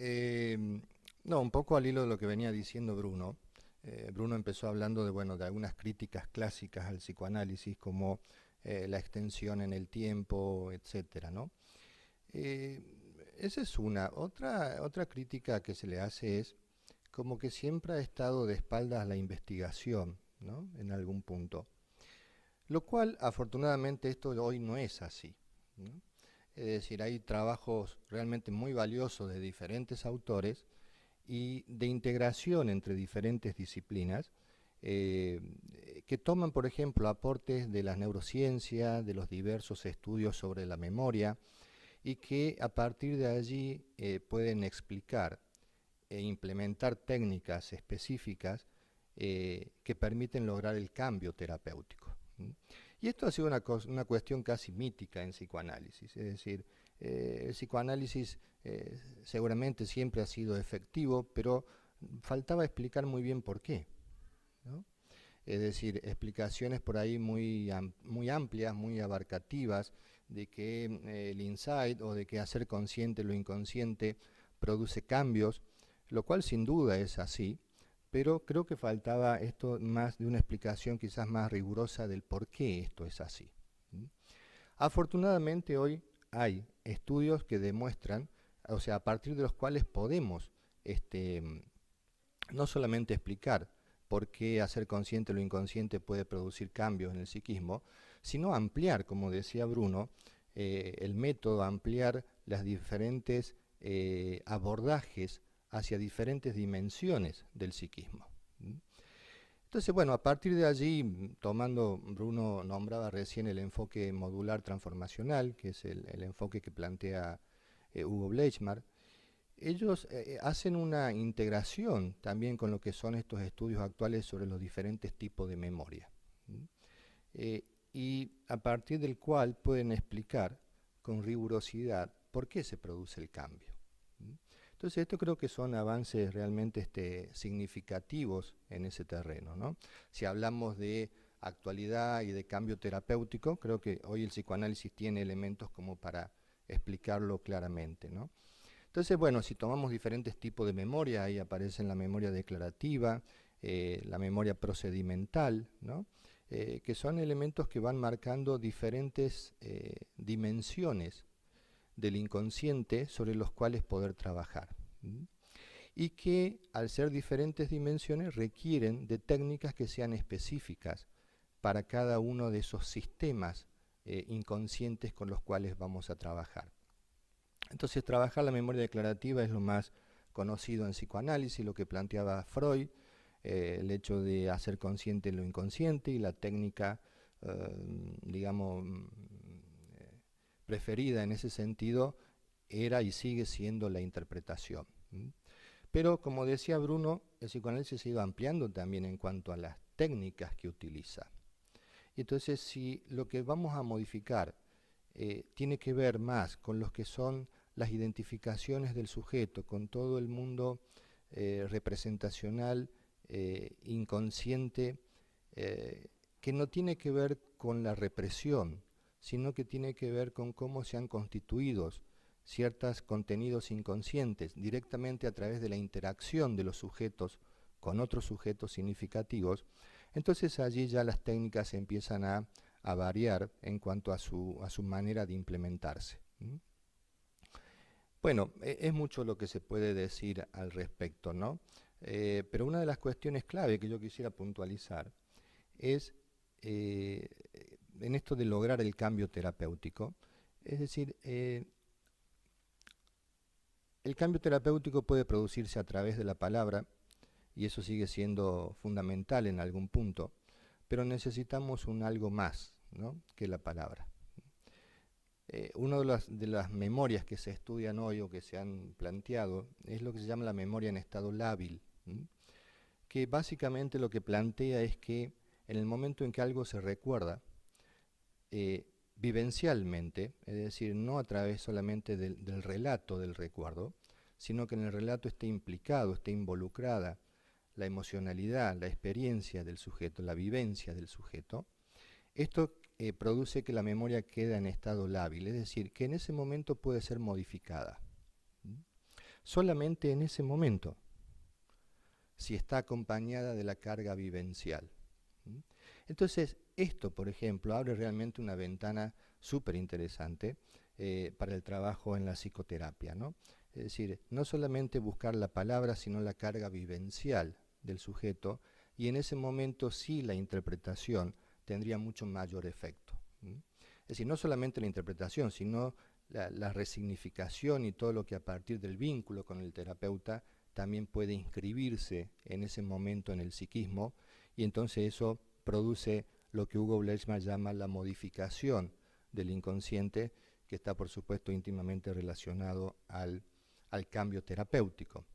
Eh, no, un poco al hilo de lo que venía diciendo Bruno. Bruno empezó hablando de, bueno, de algunas críticas clásicas al psicoanálisis, como la extensión en el tiempo, etcétera, ¿no? Eh, Esa es una. Otra crítica que se le hace es como que siempre ha estado de espaldas a la investigación, ¿no? En algún punto. Lo cual, afortunadamente, esto hoy no es así, ¿no? Es decir, hay trabajos realmente muy valiosos de diferentes autores y de integración entre diferentes disciplinas eh, que toman, por ejemplo, aportes de las neurociencias, de los diversos estudios sobre la memoria y que a partir de allí pueden explicar e implementar técnicas específicas que permiten lograr el cambio terapéutico. ¿Mm? Y esto ha sido una cuestión casi mítica en psicoanálisis, es decir, el psicoanálisis seguramente siempre ha sido efectivo, pero faltaba explicar muy bien por qué, ¿no? Es decir, explicaciones por ahí muy amplias, muy abarcativas, de que el insight o de que hacer consciente lo inconsciente produce cambios, lo cual sin duda es así, pero creo que faltaba esto más de una explicación quizás más rigurosa del por qué esto es así. ¿Mm? Afortunadamente hoy hay estudios que demuestran, o sea, a partir de los cuales podemos este, no solamente explicar por qué hacer consciente lo inconsciente puede producir cambios en el psiquismo, sino ampliar, como decía Bruno, el método, ampliar las diferentes abordajes hacia diferentes dimensiones del psiquismo. ¿Mm? Entonces, bueno, a partir de allí, tomando, Bruno nombraba recién el enfoque modular transformacional, que es el enfoque que plantea Hugo Bleichmar, ellos hacen una integración también con lo que son estos estudios actuales sobre los diferentes tipos de memoria. ¿Mm? Eh, y a partir del cual pueden explicar con rigurosidad por qué se produce el cambio. ¿Mm? Entonces, esto creo que son avances realmente significativos en ese terreno, ¿no? Si hablamos de actualidad y de cambio terapéutico, creo que hoy el psicoanálisis tiene elementos como para explicarlo claramente, ¿no? Entonces, bueno, si tomamos diferentes tipos de memoria, ahí aparecen la memoria declarativa, la memoria procedimental, ¿no? Que son elementos que van marcando diferentes dimensiones del inconsciente sobre los cuales poder trabajar. ¿Mm? Y que al ser diferentes dimensiones requieren de técnicas que sean específicas para cada uno de esos sistemas inconscientes con los cuales vamos a trabajar. Entonces, trabajar la memoria declarativa es lo más conocido en psicoanálisis, lo que planteaba Freud, el hecho de hacer consciente lo inconsciente y la técnica, digamos, preferida en ese sentido era y sigue siendo la interpretación. Pero, como decía Bruno, el psicoanálisis se ha ido ampliando también en cuanto a las técnicas que utiliza. Entonces, si lo que vamos a modificar tiene que ver más con los que son las identificaciones del sujeto, con todo el mundo representacional, inconsciente, eh, que no tiene que ver con la represión, sino que tiene que ver con cómo se han constituido ciertos contenidos inconscientes directamente a través de la interacción de los sujetos con otros sujetos significativos. Entonces allí ya las técnicas empiezan a variar en cuanto a su manera de implementarse. ¿Mm? Bueno, es mucho lo que se puede decir al respecto, ¿no? Pero una de las cuestiones clave que yo quisiera puntualizar es eh, en esto de lograr el cambio terapéutico. Es decir, el cambio terapéutico puede producirse a través de la palabra, y eso sigue siendo fundamental en algún punto, pero necesitamos un algo más, ¿no?, que la palabra. Una de las memorias que se estudian hoy o que se han planteado es lo que se llama la memoria en estado lábil, ¿m? Que básicamente lo que plantea es que en el momento en que algo se recuerda, eh, vivencialmente, es decir, no a través solamente del relato del recuerdo, sino que en el relato esté implicado, esté involucrada la emocionalidad, la experiencia del sujeto, la vivencia del sujeto, esto produce que la memoria quede en estado lábil, es decir, que en ese momento puede ser modificada. ¿Mm? solamente en ese momento, si está acompañada de la carga vivencial. Entonces, esto, por ejemplo, abre realmente una ventana súper interesante para el trabajo en la psicoterapia, ¿no? Es decir, no solamente buscar la palabra, sino la carga vivencial del sujeto, y en ese momento sí la interpretación tendría mucho mayor efecto. Es decir, no solamente la interpretación, sino la resignificación y todo lo que a partir del vínculo con el terapeuta también puede inscribirse en ese momento en el psiquismo, y entonces eso produce lo que Hugo Bleichmann llama la modificación del inconsciente, que está por supuesto íntimamente relacionado al cambio terapéutico.